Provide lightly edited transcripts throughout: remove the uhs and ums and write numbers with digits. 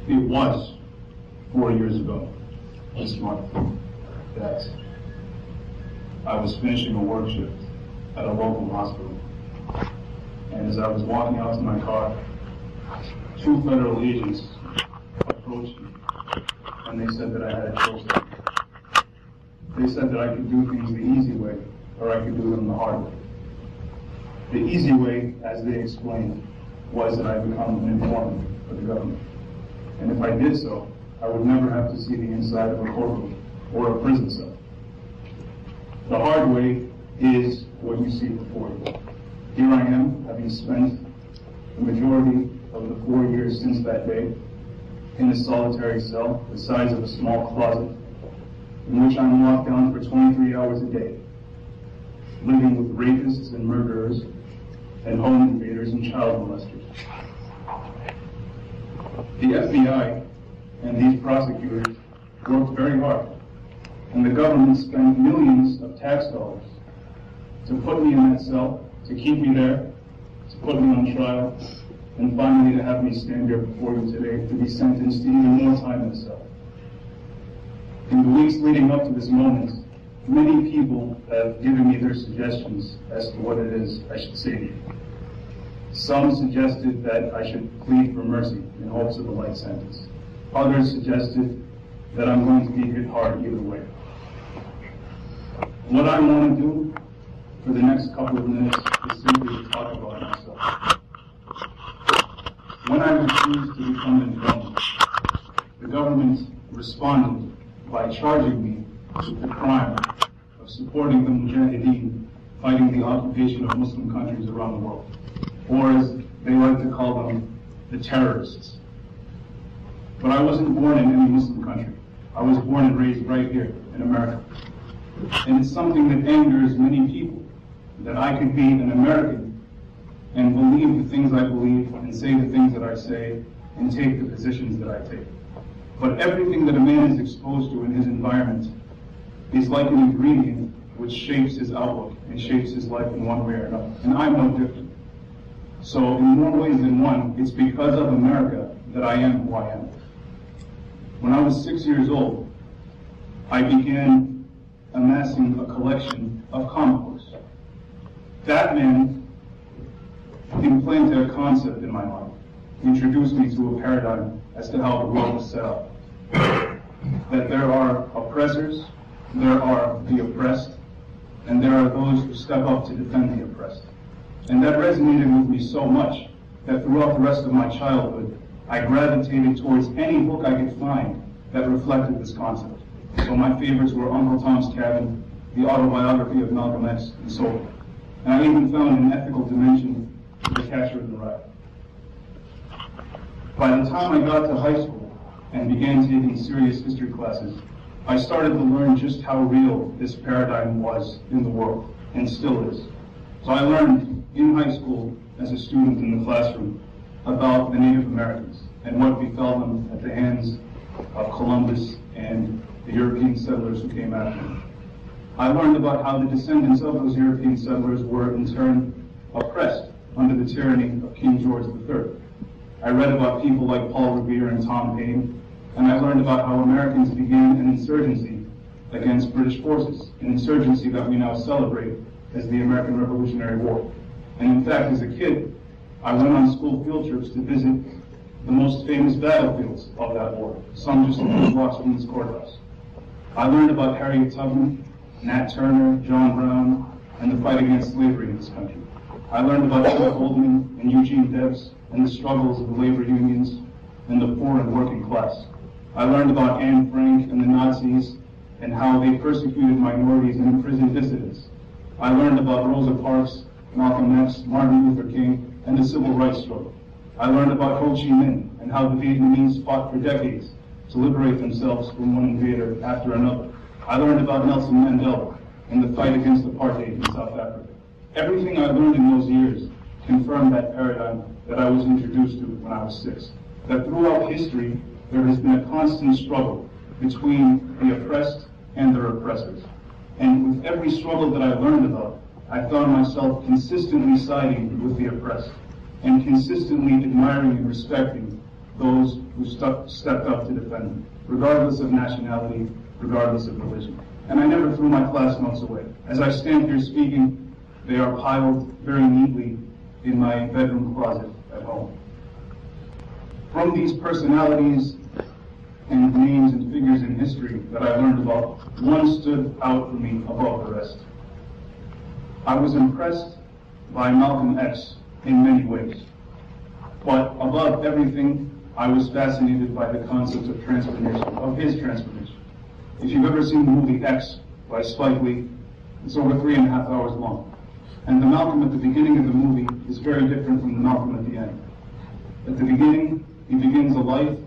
It was 4 years ago this month that I was finishing a work shift at a local hospital. And as I was walking out to my car, 2 federal agents approached me and they said that I had a choice. They said that I could do things the easy way or I could do them the hard way. The easy way, as they explained, was that I become an informant for the government. And if I did so, I would never have to see the inside of a courtroom or a prison cell. The hard way is what you see before you. Here I am, having spent the majority of the 4 years since that day in a solitary cell the size of a small closet, in which I'm locked down for 23 hours a day, living with rapists and murderers and home invaders and child molesters. The FBI and these prosecutors worked very hard, and the government spent millions of tax dollars to put me in that cell, to keep me there, to put me on trial, and finally to have me stand here before you today to be sentenced to even more time in the cell. In the weeks leading up to this moment, many people have given me their suggestions as to what it is I should say to you. Some suggested that I should plead for mercy in hopes of a light sentence. Others suggested that I'm going to be hit hard either way. What I want to do for the next couple of minutes is simply to talk about myself. When I refused to become an informant, the government responded by charging me with the crime of supporting the Mujahideen fighting the occupation of Muslim countries around the world, or as they like to call them, the terrorists. But I wasn't born in any Muslim country. I was born and raised right here in America. And it's something that angers many people, that I could be an American and believe the things I believe and say the things that I say and take the positions that I take. But everything that a man is exposed to in his environment is like an ingredient which shapes his outlook and shapes his life in one way or another. And I'm no different. So in more ways than one, it's because of America that I am who I am. When I was 6 years old, I began amassing a collection of comic books. That man implanted a concept in my mind, introduced me to a paradigm as to how the world is set up. That there are oppressors, there are the oppressed, and there are those who step up to defend the oppressed. And that resonated with me so much that throughout the rest of my childhood, I gravitated towards any book I could find that reflected this concept. So my favorites were Uncle Tom's Cabin, the autobiography of Malcolm X, and so forth. And I even found an ethical dimension to The Catcher in the Rye. By the time I got to high school and began taking serious history classes, I started to learn just how real this paradigm was in the world, and still is. So I learned in high school, as a student in the classroom, about the Native Americans and what befell them at the hands of Columbus and the European settlers who came after him. I learned about how the descendants of those European settlers were in turn oppressed under the tyranny of King George III. I read about people like Paul Revere and Tom Paine, and I learned about how Americans began an insurgency against British forces, an insurgency that we now celebrate as the American Revolutionary War. And in fact, as a kid, I went on school field trips to visit the most famous battlefields of that war, some just a few blocks from this courthouse. I learned about Harriet Tubman, Nat Turner, John Brown, and the fight against slavery in this country. I learned about Philip Goldman and Eugene Debs and the struggles of the labor unions and the poor and working class. I learned about Anne Frank and the Nazis and how they persecuted minorities and imprisoned dissidents. I learned about Rosa Parks, Malcolm X, Martin Luther King, and the Civil Rights Struggle. I learned about Ho Chi Minh and how the Vietnamese fought for decades to liberate themselves from one invader after another. I learned about Nelson Mandela and the fight against apartheid in South Africa. Everything I learned in those years confirmed that paradigm that I was introduced to when I was 6. That throughout history, there has been a constant struggle between the oppressed and their oppressors. And with every struggle that I learned about, I found myself consistently siding with the oppressed and consistently admiring and respecting those who stepped up to defend them, regardless of nationality, regardless of religion. And I never threw my class notes away. As I stand here speaking, they are piled very neatly in my bedroom closet at home. From these personalities and names and figures in history that I learned about, one stood out for me above the rest. I was impressed by Malcolm X in many ways, but above everything, I was fascinated by the concept of transformation, of his transformation. If you've ever seen the movie X by Spike Lee, it's over 3.5 hours long. And the Malcolm at the beginning of the movie is very different from the Malcolm at the end. At the beginning, he begins a life.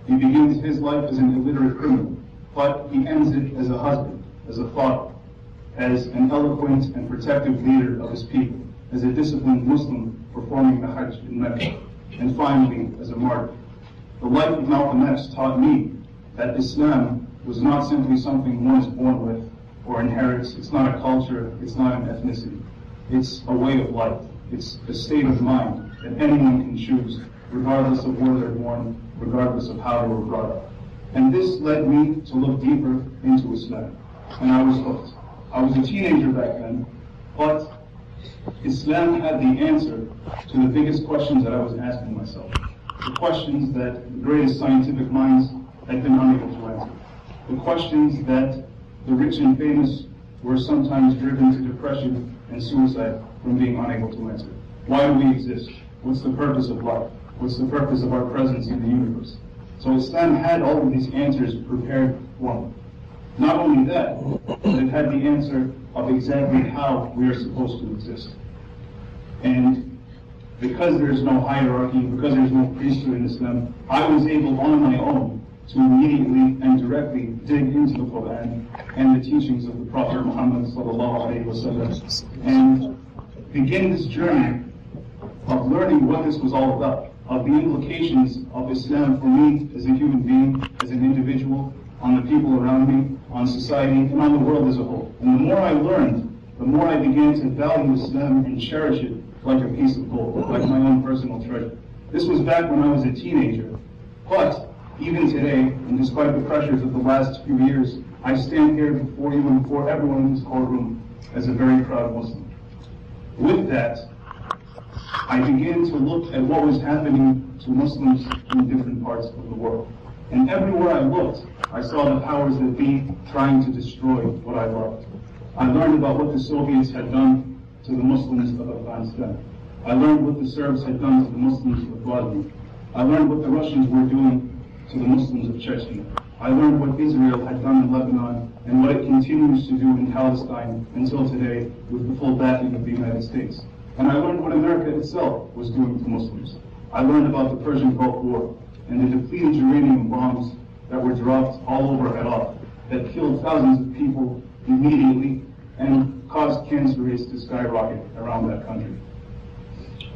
He begins his life as an illiterate criminal, but he ends it as a husband, as a father, as an eloquent and protective leader of his people, as a disciplined Muslim performing the Hajj in Mecca, and finally as a martyr. The life of Malcolm X taught me that Islam was not simply something one is born with or inherits. It's not a culture, it's not an ethnicity. It's a way of life. It's a state of mind that anyone can choose, regardless of where they're born, regardless of how they were brought up. And this led me to look deeper into Islam. And I was hooked. I was a teenager back then, but Islam had the answer to the biggest questions that I was asking myself. The questions that the greatest scientific minds had been unable to answer. The questions that the rich and famous were sometimes driven to depression and suicide from being unable to answer. Why do we exist? What's the purpose of life? What's the purpose of our presence in the universe? So Islam had all of these answers prepared for me. Not only that, but it had the answer of exactly how we are supposed to exist. And because there's no hierarchy, because there's no priesthood in Islam, I was able on my own to immediately and directly dig into the Quran and the teachings of the Prophet Muhammad ﷺ and begin this journey of learning what this was all about, of the implications of Islam for me as a human being, as an individual, on the people around me, on society, and on the world as a whole. And the more I learned, the more I began to value Islam and cherish it like a piece of gold, like my own personal treasure. This was back when I was a teenager. But even today, and despite the pressures of the last few years, I stand here before you and before everyone in this courtroom as a very proud Muslim. With that, I began to look at what was happening to Muslims in different parts of the world. And everywhere I looked, I saw the powers that be trying to destroy what I loved. I learned about what the Soviets had done to the Muslims of Afghanistan. I learned what the Serbs had done to the Muslims of Bosnia. I learned what the Russians were doing to the Muslims of Chechnya. I learned what Israel had done in Lebanon and what it continues to do in Palestine until today with the full backing of the United States. And I learned what America itself was doing to Muslims. I learned about the Persian Gulf War and the depleted uranium bombs that were dropped all over Iraq that killed thousands of people immediately and caused cancer rates to skyrocket around that country.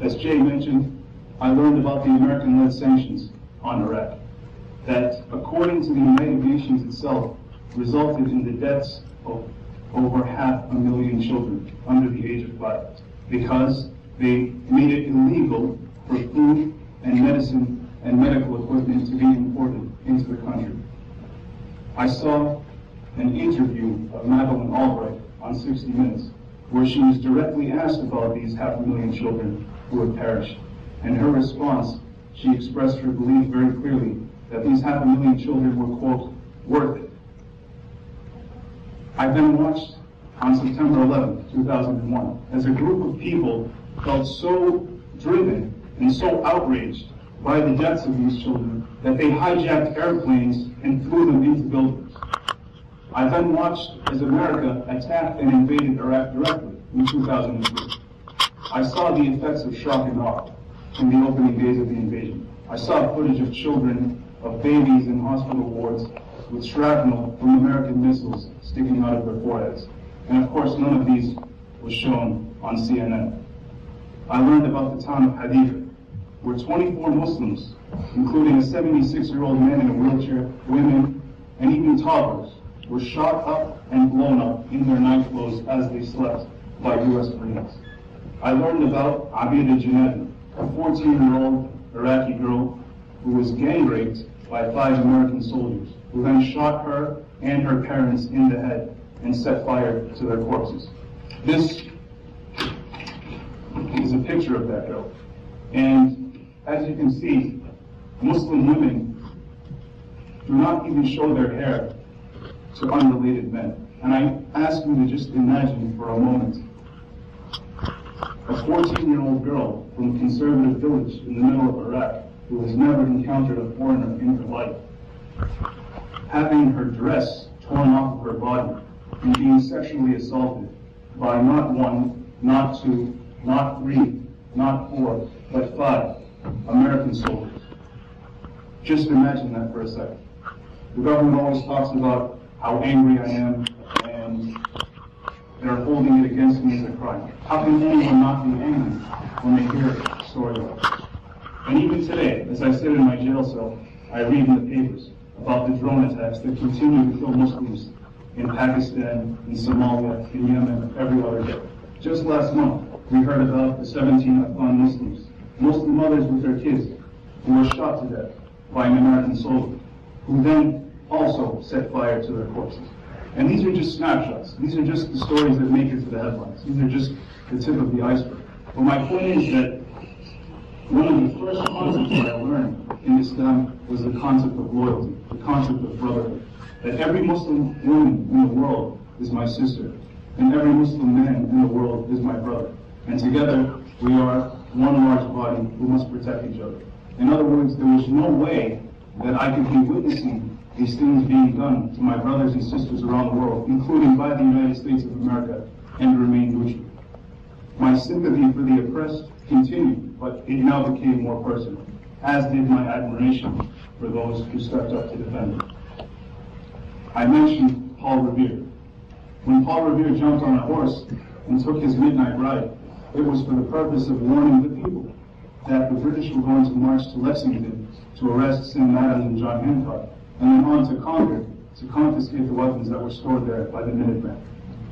As Jay mentioned, I learned about the American-led sanctions on Iraq that, according to the United Nations itself, resulted in the deaths of over 500,000 children under the age of 5 because they made it illegal for food and medicine and medical equipment to be imported into the country. I saw an interview of Madeleine Albright on 60 Minutes where she was directly asked about these 500,000 children who had perished. And her response, she expressed her belief very clearly that these 500,000 children were, quote, worth it. I then watched on September 11, 2001, as a group of people felt so driven and so outraged by the deaths of these children that they hijacked airplanes and flew them into buildings. I then watched as America attacked and invaded Iraq directly in 2003. I saw the effects of shock and awe in the opening days of the invasion. I saw footage of children, of babies in hospital wards with shrapnel from American missiles sticking out of their foreheads. And of course, none of these was shown on CNN. I learned about the town of Haditha, where 24 Muslims, including a 76-year-old man in a wheelchair, women, and even toddlers, were shot up and blown up in their night clothes as they slept by U.S. Marines. I learned about Abida Janetti, a 14-year-old Iraqi girl who was gang raped by 5 American soldiers, who then shot her and her parents in the head and set fire to their corpses. This is a picture of that girl. And as you can see, Muslim women do not even show their hair to unrelated men. And I ask you to just imagine for a moment a 14-year-old girl from a conservative village in the middle of Iraq who has never encountered a foreigner in her life, having her dress torn off of her body and being sexually assaulted by not 1, not 2, not 3, not 4, but 5 American soldiers. Just imagine that for a second. The government always talks about how angry I am and they're holding it against me as a crime. How can anyone not be angry when they hear a story like this? And even today, as I sit in my jail cell, I read in the papers about the drone attacks that continue to kill Muslims in Pakistan, in Somalia, in Yemen, every other day. Just last month, we heard about the 17 Afghan Muslims, Muslim mothers with their kids, who were shot to death by an American soldier, who then also set fire to their corpses. And these are just snapshots. These are just the stories that make it to the headlines. These are just the tip of the iceberg. But my point is that one of the first concepts that I learned in Islam was the concept of loyalty, the concept of brotherhood. That every Muslim woman in the world is my sister, and every Muslim man in the world is my brother. And together, we are one large body who must protect each other. In other words, there was no way that I could be witnessing these things being done to my brothers and sisters around the world, including by the United States of America, and remain neutral. My sympathy for the oppressed continued, but it now became more personal, as did my admiration for those who stepped up to defend it. I mentioned Paul Revere. When Paul Revere jumped on a horse and took his midnight ride, it was for the purpose of warning the people that the British were going to march to Lexington to arrest Sam Adams and John Hancock, and then on to Concord to confiscate the weapons that were stored there by the Minutemen.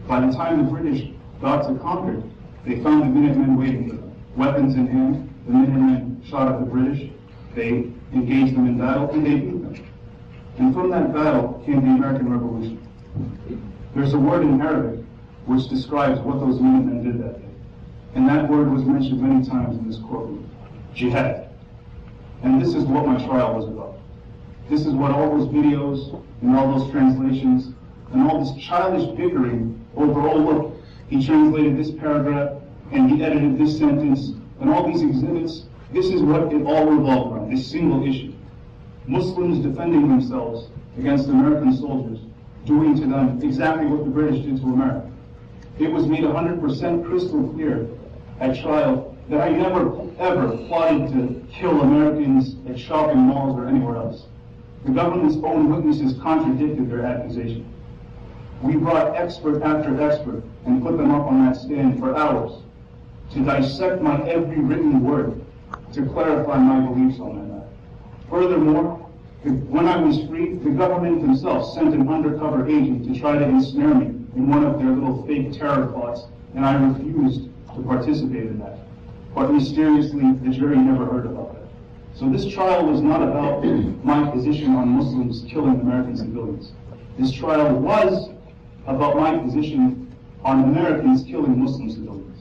By the time the British got to Concord, they found the Minutemen waiting for them. Weapons in hand, the Minutemen shot at the British, they engaged them in battle, and they beat them. And from that battle came the American Revolution. There's a word in Arabic which describes what those Minutemen did that day. And that word was mentioned many times in this courtroom: jihad. And this is what my trial was about. This is what all those videos and all those translations and all this childish bickering over, oh look, he translated this paragraph and he edited this sentence and all these exhibits, this is what it all revolved around, this single issue. Muslims defending themselves against American soldiers, doing to them exactly what the British did to America. It was made 100% crystal clear at trial that I never, ever plotted to kill Americans at shopping malls or anywhere else. The government's own witnesses contradicted their accusation. We brought expert after expert and put them up on that stand for hours to dissect my every written word, to clarify my beliefs on that matter. Furthermore, when I was freed, the government themselves sent an undercover agent to try to ensnare me in one of their little fake terror plots, and I refused to participate in that. But mysteriously, the jury never heard about that. So this trial was not about my position on Muslims killing American civilians. This trial was about my position on Americans killing Muslim civilians.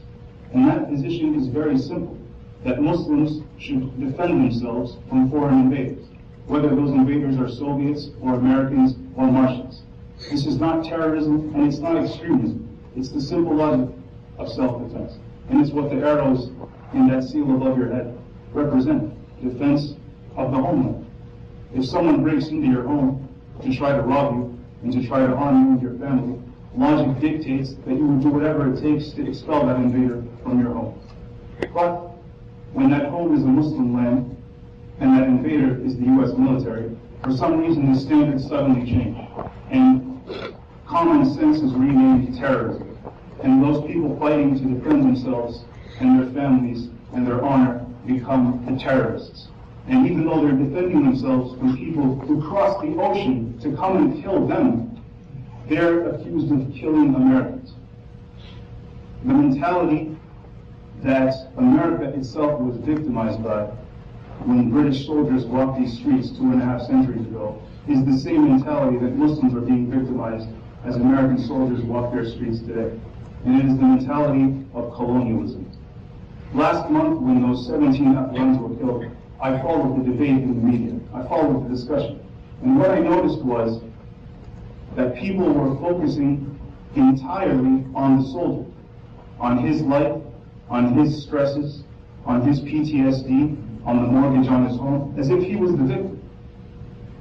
And that position is very simple, that Muslims should defend themselves from foreign invaders, whether those invaders are Soviets or Americans or Martians. This is not terrorism and it's not extremism. It's the simple logic of self-defense. And it's what the arrows in that seal above your head represent: defense of the homeland. If someone breaks into your home to try to rob you and to try to harm you and your family, logic dictates that you will do whatever it takes to expel that invader from your home. But when that home is a Muslim land and that invader is the U.S. military, for some reason the standards suddenly change, and common sense is renamed terrorism. And those people fighting to defend themselves and their families and their honor become the terrorists. And even though they're defending themselves from people who cross the ocean to come and kill them, they're accused of killing Americans. The mentality that America itself was victimized by when British soldiers walked these streets 2.5 centuries ago is the same mentality that Muslims are being victimized as American soldiers walk their streets today. And it is the mentality of colonialism. Last month, when those 17 Afghans were killed, I followed the debate in the media. I followed the discussion. And what I noticed was that people were focusing entirely on the soldier, on his life, on his stresses, on his PTSD, on the mortgage on his home, as if he was the victim.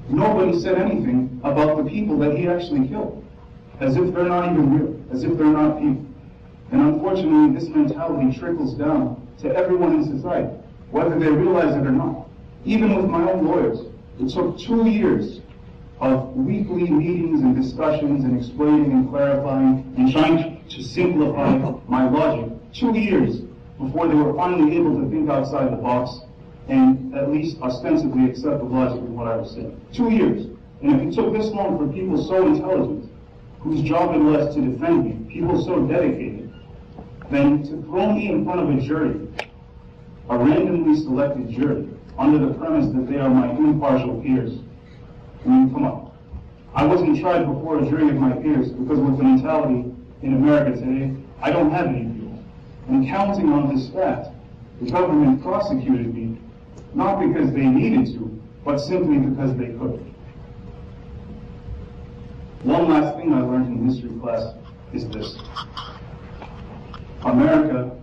Nobody said anything about the people that he actually killed, as if they're not even real, as if they're not people. And unfortunately, this mentality trickles down to everyone in society, whether they realize it or not. Even with my own lawyers, it took 2 years of weekly meetings and discussions and explaining and clarifying and trying to simplify my logic. 2 years before they were finally able to think outside the box and at least ostensibly accept the logic of what I was saying. 2 years. And if it took this long for people so intelligent, whose job it was to defend me, people so dedicated, then to throw me in front of a jury, a randomly selected jury, under the premise that they are my impartial peers. I mean, come on. I wasn't tried before a jury of my peers because with the mentality in America today, I don't have any peers. And counting on this fact, the government prosecuted me, not because they needed to, but simply because they could. One last thing I learned in history class is this. America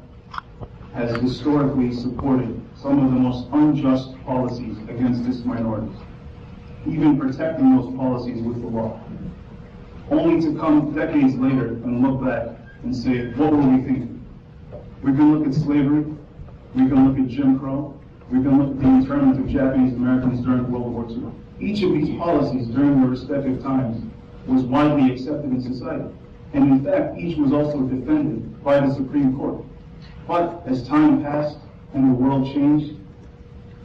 has historically supported some of the most unjust policies against its minorities, even protecting those policies with the law, only to come decades later and look back and say, what were we thinking? We can look at slavery, we can look at Jim Crow, we can look at the internment of Japanese Americans during World War II. Each of these policies during their respective times was widely accepted in society. And in fact, each was also defended by the Supreme Court. But as time passed and the world changed,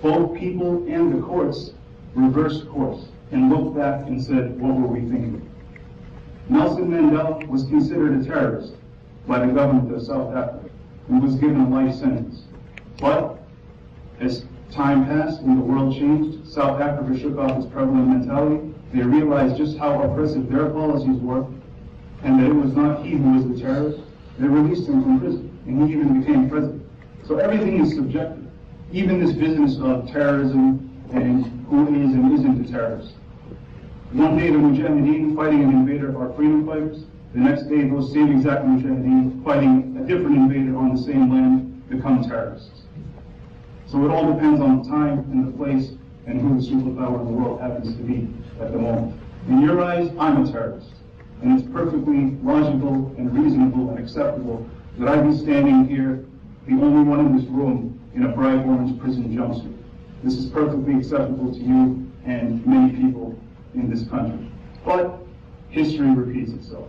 both people and the courts reversed course and looked back and said, what were we thinking? Nelson Mandela was considered a terrorist by the government of South Africa and was given a life sentence. But as time passed and the world changed, South Africa shook off its prevalent mentality. They realized just how oppressive their policies were and that it was not he who was the terrorist. They released him from prison and he even became president. So everything is subjective. Even this business of terrorism and who is and isn't a terrorist. One day the Mujahideen fighting an invader are freedom fighters. The next day those same exact Mujahideen fighting a different invader on the same land become terrorists. So it all depends on the time and the place and who the superpower of the world happens to be at the moment. In your eyes, I'm a terrorist. And it's perfectly logical and reasonable and acceptable that I be standing here, the only one in this room, in a bright orange prison jumpsuit. This is perfectly acceptable to you and many people in this country. But history repeats itself.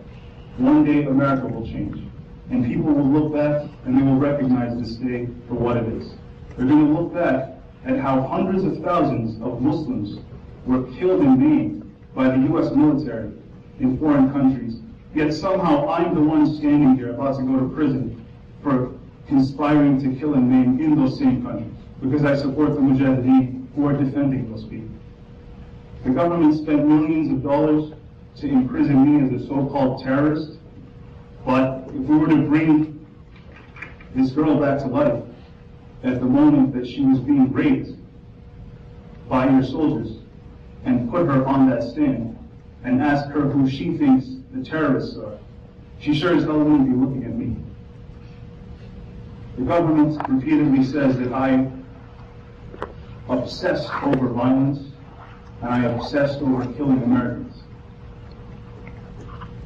One day America will change. And people will look back and they will recognize this day for what it is. They're going to look back at how hundreds of thousands of Muslims were killed and maimed by the U.S. military in foreign countries, yet somehow I'm the one standing here about to go to prison for conspiring to kill and maim in those same countries, because I support the Mujahideen who are defending those people. The government spent millions of dollars to imprison me as a so-called terrorist, but if we were to bring this girl back to life at the moment that she was being raped by your soldiers and put her on that stand and ask her who she thinks the terrorists are, she sure as hell wouldn't be looking at me. The government repeatedly says that I obsess over violence and I obsess over killing Americans.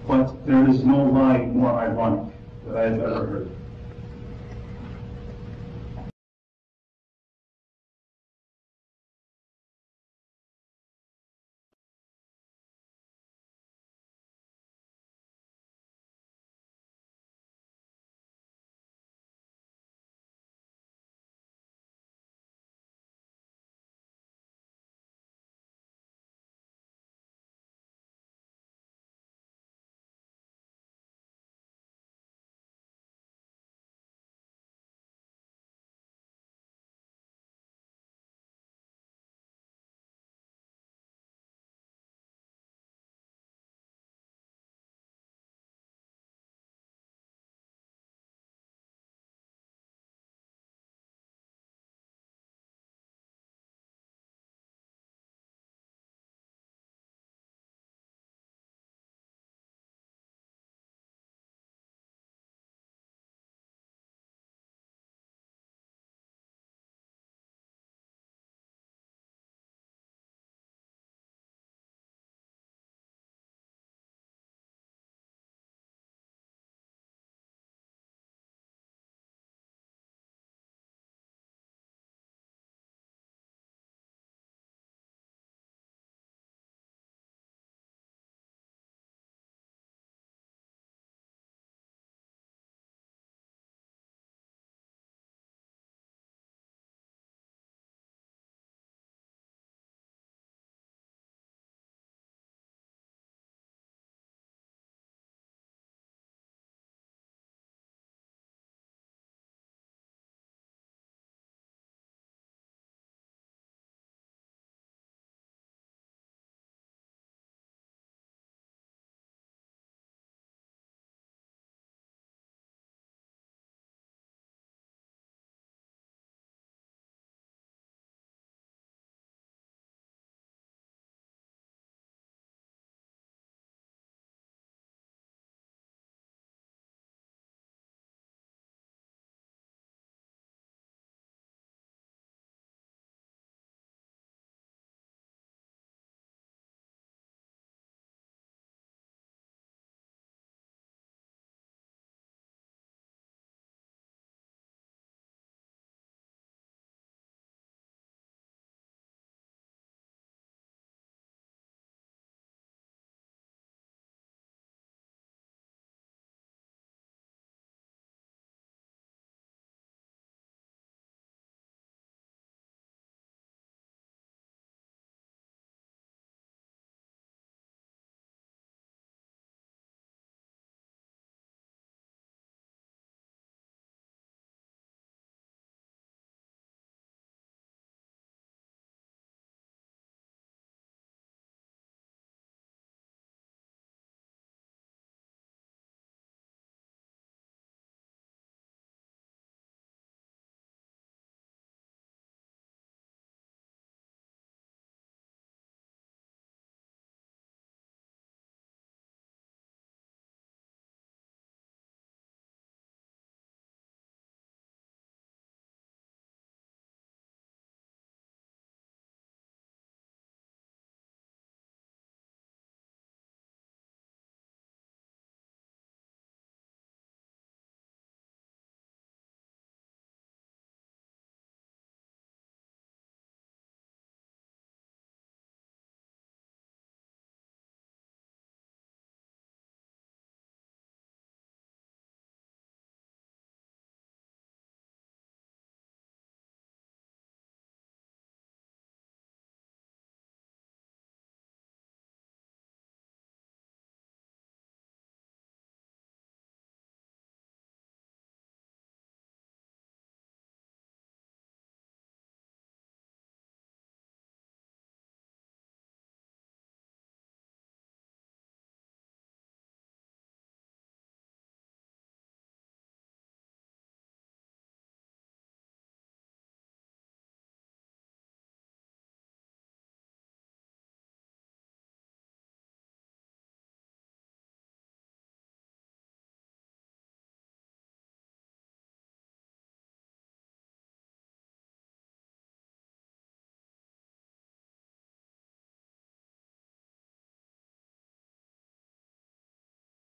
But there is no lie more ironic that I have ever heard.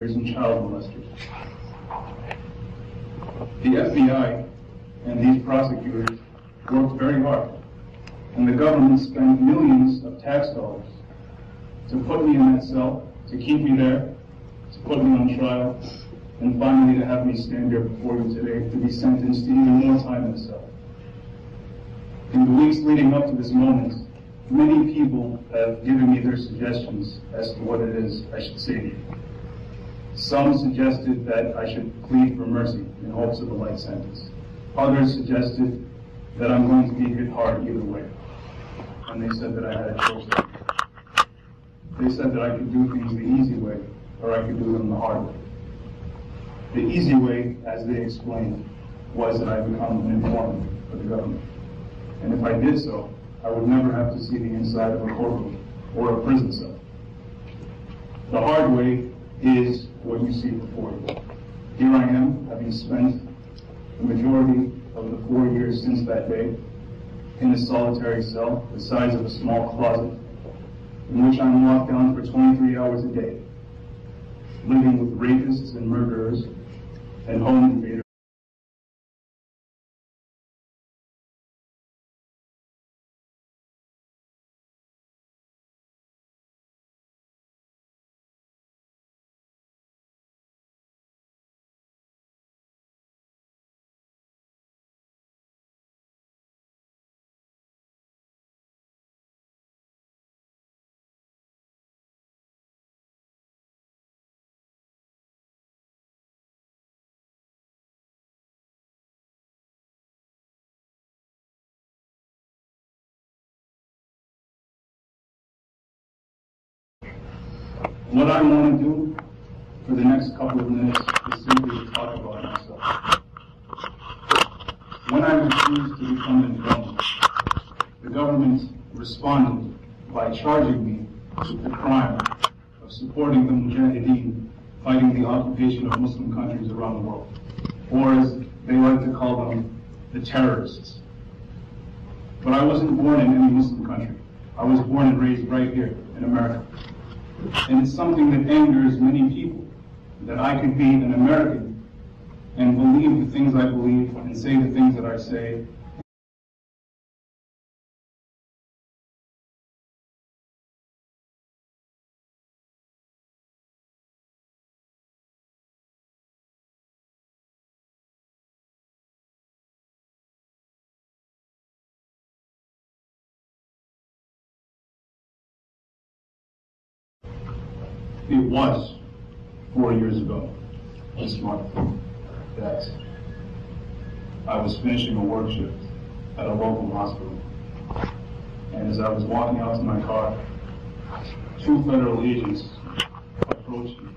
and child molesters. The FBI and these prosecutors worked very hard, and the government spent millions of tax dollars to put me in that cell, to keep me there, to put me on trial, and finally to have me stand here before you today to be sentenced to even more time in the cell. In the weeks leading up to this moment, many people have given me their suggestions as to what it is I should say to you. Some suggested that I should plead for mercy in hopes of a light sentence. Others suggested that I'm going to be hit hard either way. And they said that I had a choice. They said that I could do things the easy way, or I could do them the hard way. The easy way, as they explained, was that I become an informant for the government. And if I did so, I would never have to see the inside of a courtroom or a prison cell. The hard way is what you see before you. Here I am, having spent the majority of the 4 years since that day in a solitary cell the size of a small closet, in which I'm locked down for 23 hours a day, living with rapists and murderers and home invaders. What I want to do for the next couple of minutes is simply to talk about myself. When I refused to become an informant, the government responded by charging me with the crime of supporting the Mujahideen fighting the occupation of Muslim countries around the world, or as they like to call them, the terrorists. But I wasn't born in any Muslim country. I was born and raised right here in America. And it's something that angers many people, that I could be an American and believe the things I believe and say the things that I say. It was 4 years ago this month that I was finishing a work shift at a local hospital. And as I was walking out to my car, 2 federal agents approached me